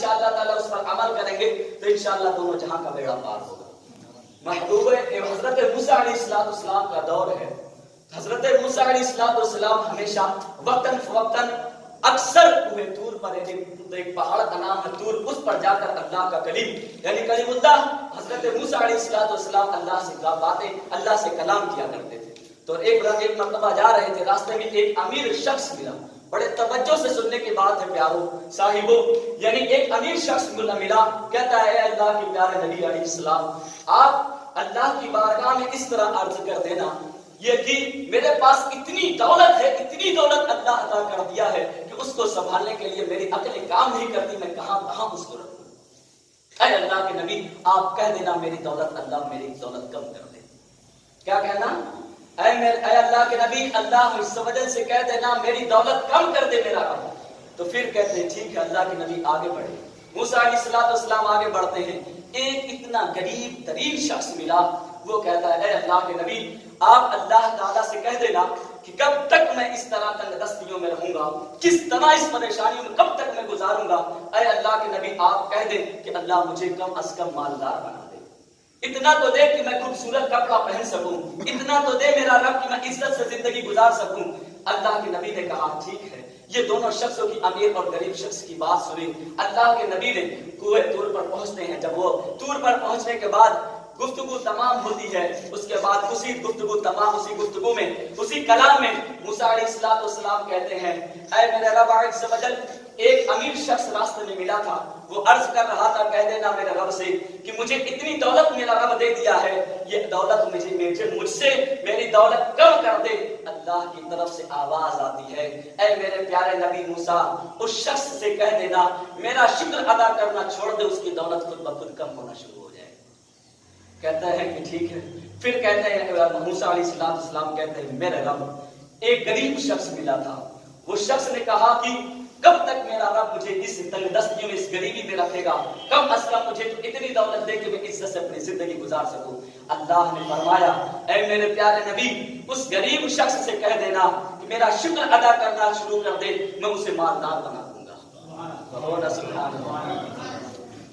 इंशाअल्लाह ताला उस पर अमल करेंगे तो इंशाअल्लाह दोनों जहां का बेड़ा पार होगा। महबूब हजरत मूसा अलैहिस्सलाम का दौर है। हजरत मूसा अलैहिस्सलाम हमेशा वक्तन फवक्तन अक्सर कुएं तूर पर एक पहाड़ का नाम है तूर, उस पर जाकर अल्लाह का कलीम यानी कलीमुल्लाह हजरत मूसा अलैहिस्सलाम अल्लाह से बातें, अल्लाह से कलाम किया करते थे। तो एक मरतबा जा रहे थे, रास्ते में एक अमीर शख्स मिला। बड़े तवज्जो से सुनने की बात है प्यारो साहिबो, यानी एक अमीर शख्स मिला, कहता है अल्लाह के प्यारे नबी अलैहिस्सलाम, आप अल्लाह की बारगाह में इस तरह अर्ज कर देना ये कि मेरे पास इतनी दौलत है, इतनी दौलत अल्लाह अता कर दिया है कि उसको संभालने के लिए मेरी अक्लें काम नहीं करती, मैं कहां कहां उसको रखूं। ऐ अल्लाह के नबी आप कह देना मेरी दौलत, अल्लाह मेरी दौलत कम कर दे। क्या कहना? ऐ अल्लाह के नबी अल्लाह इस वजह से कह देना मेरी दौलत कम कर दे मेरा रब। तो फिर कहते हैं ठीक है। अल्लाह के नबी आगे बढ़े, मूसा अलैहिस्सलाम आगे बढ़ते हैं। एक इतना गरीब तरीन शख्स मिला, वो कहता है ऐ अल्लाह के नबी आप अल्लाह ताला से कह देना कि कब तक मैं इस तरह तंगदस्तियों में रहूंगा, किस तरह इस परेशानियों में कब तक मैं गुजारूंगा। ऐ अल्लाह के नबी आप कह दे कि अल्लाह मुझे कम अज कम मालदार बना दे, इतना तो दे कि मैं खूबसूरत कपड़ा पहन सकूं, इतना तो दे मेरा रब कि मैं इज्जत से जिंदगी गुजार सकूं। अल्लाह के नबी ने कहा ठीक है। ये दोनों शख्सों की, अमीर और गरीब शख्स की बात सुनी। अल्लाह के नबी ने कुएं तूर पर पहुंचते हैं। जब वो तूर पर पहुंचने के बाद गुफ्तगू तमाम होती है, उसके बाद उसी गुफ्तगू में, उसी कलाम में मूसा अलैहिस्सलाम कहते हैं ऐ मेरे रब अज़्ज़ व जल, एक अमीर शख्स रास्ते में मिला था, वो अर्ज कर रहा था कह देना मेरे रब से कि मुझे इतनी दौलत मेरा रब दे दिया है, ये दौलत मुझसे मेरी दौलत कम कर दे। अल्लाह की तरफ से आवाज आती है ऐ मेरे प्यारे नबी मूसा उस शख्स से कह देना मेरा शुक्र अदा करना छोड़ दे, उसकी दौलत खुद ब खुद कम होना शुरू हो जाए। कहता है कि ठीक है। फिर कहते हैं मूसा अलैहिस्सलाम कहते हैं मेरे रब एक गरीब शख्स मिला था, वो शख्स ने कहा कि कब तक मेरा रब मुझे इस तंगदस्तियों में, इस गरीबी में रखेगा, कम अज कम मुझे तो इतनी दौलत दे कि मैं इज्जत से अपनी जिंदगी गुजार सकूं। अल्लाह ने फरमाया ऐ मेरे प्यारे नबी उस गरीब शख्स से कह देना कि मेरा शुक्र अदा करना शुरू कर दे, मैं उसे मालदार बना दूंगा। सुभान अल्लाह।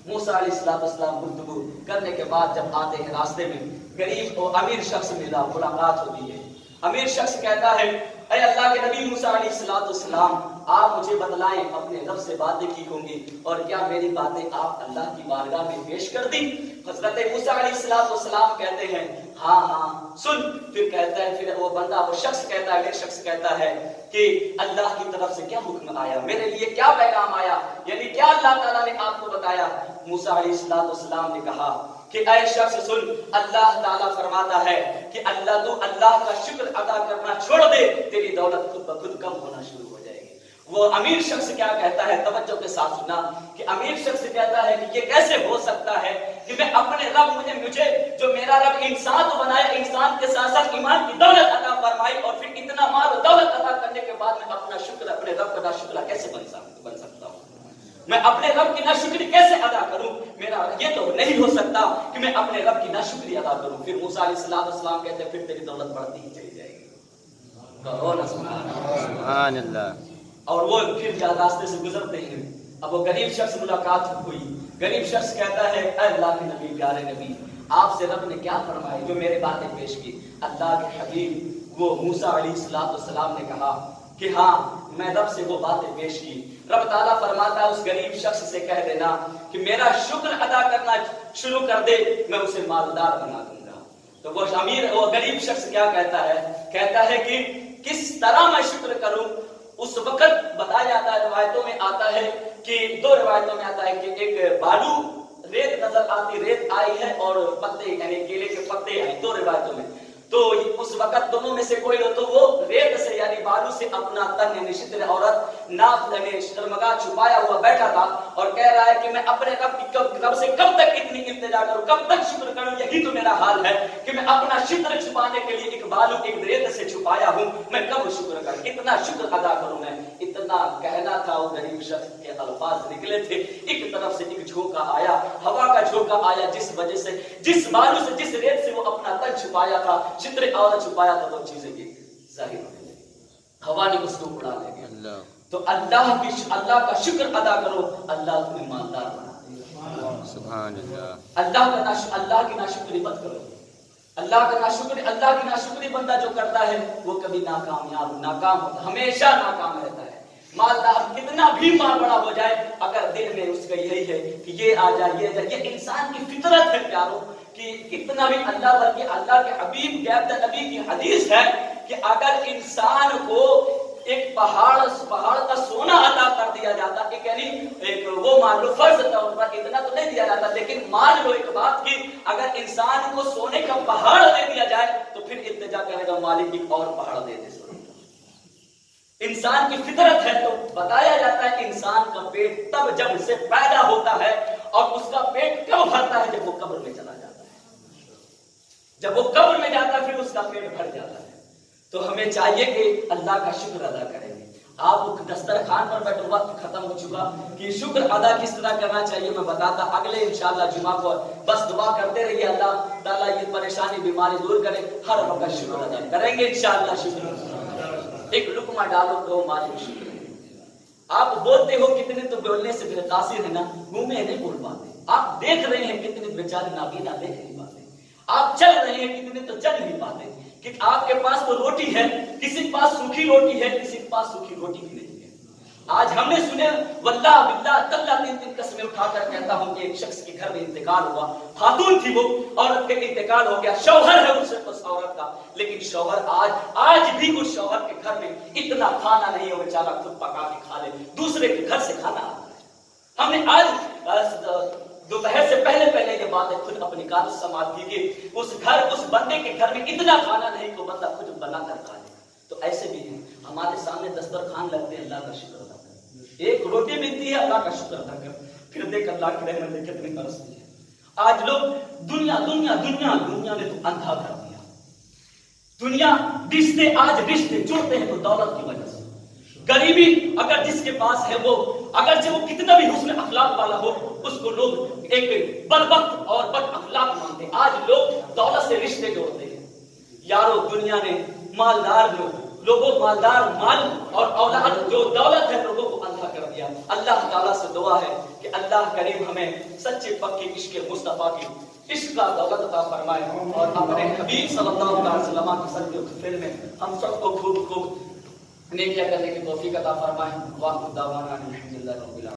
मूसा अलैहिस्सलाम गुफ्तगू करने के बाद जब आते हैं, रास्ते में गरीब और अमीर शख्स मिला, मुलाकात होती है। अमीर शख्स कहता है ऐ अल्लाह के नबी मूसा अलैहिस्सलाम आप मुझे बतलाएं अपने रब से बातें की होंगी और क्या मेरी बातें आप अल्लाह की बारगाह में पेश कर दी? हजरत मूसा अलैहिस्सलाम कहते हैं हाँ हाँ सुन। फिर कहता है, फिर वो बंदा, वो शख्स कहता है, शख्स कहता है कि अल्लाह की तरफ से क्या हुक्म आया, मेरे लिए क्या पैगाम आया, यानी क्या अल्लाह ताला ने आपको बताया? मूसा अलैहिस्सलाम ने कहा कि ऐ शख्स सुन, अल्लाह ताला फरमाता है कि तू अल्लाह का शुक्र अदा करना छोड़ दे, तेरी दौलत खुद ब खुद कम होना शुरू हो जाएगी। वो अमीर शख्स क्या कहता है, तवज्जो के साथ सुना कि अमीर शख्स कहता है कि ये कैसे हो सकता है कि मैं अपने रब मुझे जो मेरा रब इंसान को बनाया, इंसान के साथ साथ ईमान की दौलत अता फरमाई और फिर इतना माल और दौलत अता करने के बाद मैं अपना शुक्र, अपने रब का नाशुक्र कैसे बन सकता हूँ? मैं अपने रब की नाशुक्री कैसे अदा करूं? मेरा ये तो नहीं हो सकता कि मैं अपने रब की नाशुक्री अदा करूं। फिर मूसा अलैहिस्सलाम कहते हैं फिर तेरी दौलत बढ़ती ही चली जाएगी। कहो ना सुभान अल्लाह। और वो फिर रास्ते से गुजरते हैं। अब वो गरीब शख्स मुलाकात हुई। गरीब शख्स कहता है अल्लाह के नबी, प्यारे नबी आपसे रब ने क्या फरमाया, जो मेरे बातें पेश की? अल्लाह के हबीब वो मूसा अलैहिस्सलाम ने कहा कि हाँ मैं रब से वो बातें पेश की। रब ताला फरमाता है उस गरीब शख्स से कह देना कि मेरा शुक्र अदा करना शुरू कर दे, मैं उसे मालदार बना दूंगा। तो वो गरीब शख्स क्या कहता है? कहता है कि किस तरह मैं शुक्र करूं? उस वक्त बताया जाता है, रिवायतों में आता है कि दो रिवायतों में आता है कि एक बालू रेत नजर आती, रेत आई है और पत्ते यानी केले के पत्ते आए, दो रिवायतों में। तो उस वक्त दोनों में से कोई हो तो वो रेत से यानी बालू से अपना तन यानी शित्र औरत नाफ यानी शर्मगा छुपाया हुआ बैठा था और कह रहा है कि मैं अपने रब से कब तक इतनी इल्तिजा करूं, कब तक शुक्र करूं? यही तो मेरा हाल है कि मैं अपना शित्र छुपाने के लिए एक बालू एक रेत से छुपाया हूं, मैं कब शुक्र करूं, कितना शुक्र अदा करूं मैं? इतना कहना था वो गरीब शख्स के अल्फाज निकले थे। एक तरफ से एक झोंका आया, हवा का झोंका आया, जिस वजह से जिस बालू से जिस रेत से वो अपना तन छुपाया था, चित्र और छुपाया था, वो चीजें की जाहिर होने लगी। हवा ने उसको उड़ा ले गया। تو اللہ کا شکر ادا کرو، اللہ تمہیں مالدار بنا دے گا۔ سبحان اللہ۔ اللہ کی ناشکری مت کرو۔ اللہ کی ناشکری بندہ جو کرتا ہے وہ کبھی ناکام ہوتا، ہمیشہ ناکام رہتا ہے۔ مالدار کتنا بھی مال بڑا ہو جائے، اگر دل میں اس کا یہی ہے کہ یہ آ جائے یہ جائے، یہ انسان کی فطرت ہے پیارو، کہ کتنا بھی بلکہ اللہ کے حبیب غیب نبی کی حدیث ہے کہ اگر انسان کو ایک پہاڑ کا سونا عطا کر دیا جاتا، یعنی وہ مان لو فرض طور پر اتنا تو نہیں دیا جاتا، لیکن مان لو ایک بات کی اگر انسان کو سونے کا پہاڑ دے دیا جائے تو پھر التجا کرے گا مالک ایک اور پہاڑ دے دے سونے کا۔ انسان کی فطرت ہے، تو بتایا جاتا ہے انسان کا پیٹ تب جب سے پیدا ہوتا ہے، اور اس کا پیٹ کب بھرتا ہے؟ جب وہ قبر میں چلا جاتا ہے۔ جب وہ قبر میں جاتا ہے پھر اس کا پیٹ بھر جاتا ہے۔ تو ہمیں چاہیے کہ اللہ کا شکر ادا کریں گے۔ آپ دسترخوان پر بیٹھے، وقت ختم ہو چکا کہ شکر ادا کس طرح کرنا چاہیے میں بتاتا، اگلے انشاءاللہ جمعہ کو بس دعا کرتے رہیے اللہ تعالیٰ یہ پریشانی بیماری دور کرے، ہر وقت شکر ادا کریں گے انشاءاللہ۔ شکر ایک لقمہ ڈالو تو مالک شکر ہے۔ آپ بولتے ہو کتنے تو بولنے سے بے تاثیر ہے نا، منہ میں نہیں بول پاتے۔ آپ دیکھ رہے ہیں کتنے بیچارے نابینا دیکھ نہیں پاتے، آپ چل رہے ہیں کتنے تو چل نہیں پاتے، کہ آپ کے پاس تو روٹی ہے، کسی کے پاس سوکھی روٹی ہے، کسی کے پاس سوکھی روٹی بھی نہیں ہے۔ آج ہم نے سنے واللہ باللہ تاللہ 3 قسمیں اٹھا کر کہتا ہوں کہ ایک شخص کے گھر میں انتقال ہوا، خاتون تھی وہ، عورت کا انتقال ہو گیا، شوہر ہے اس عورت کا، لیکن شوہر آج بھی اس شوہر کے گھر میں اتنا کھانا نہیں ہو بیچارہ خود پکا کے کھا لے، دوسرے کے گھر سے کھانا آتا ہے۔ ہم نے آج دوپہر سے پہلے یہ باتیں خود اپنی کان سماعت کی کہ اس بندے کے گھر میں اتنا کھانا نہیں کہ بندہ خود بنا کر کھا لے۔ تو ایسے بھی ہیں ہمارے سامنے دسترخوان لگتے ہیں، اللہ کا شکر ادا کر، ایک روٹی ملتی ہے اللہ کا شکر ادا کر، پھر دیکھ اللہ کی رحمت کتنی برستی ہے۔ آج لوگ دنیا نے تو اندھا کر دیا۔ دنیا رشتے جڑتے ہیں تو دولت کی وجہ سے، غریبی اگر جس کے پاس ہے وہ اگرچہ وہ کتنا بھی حسن اخلاق والا ہو، اس کو لوگ ایک بدبخت اور بد اخلاق مانتے ہیں۔ آج لوگ دولت سے رشتے جوڑتے ہیں۔ یارو دنیا نے مالدار مال اور اولاد جو دولت ہے لوگوں کو اندھا کر دیا۔ اللہ تعالیٰ سے دعا ہے کہ اللہ کریم ہمیں سچے پکے عشق مصطفیٰ کی عشق کا دولت عطا فرمائے، اور اپنے حبیب صلی اللہ علیہ وسلم کے صدقے و فضل میں ہم سب کو خوب نیکیاں کرنے کی توفیق عطا فرمائے۔ واخر دعوانا الحمدللہ رب العالمین۔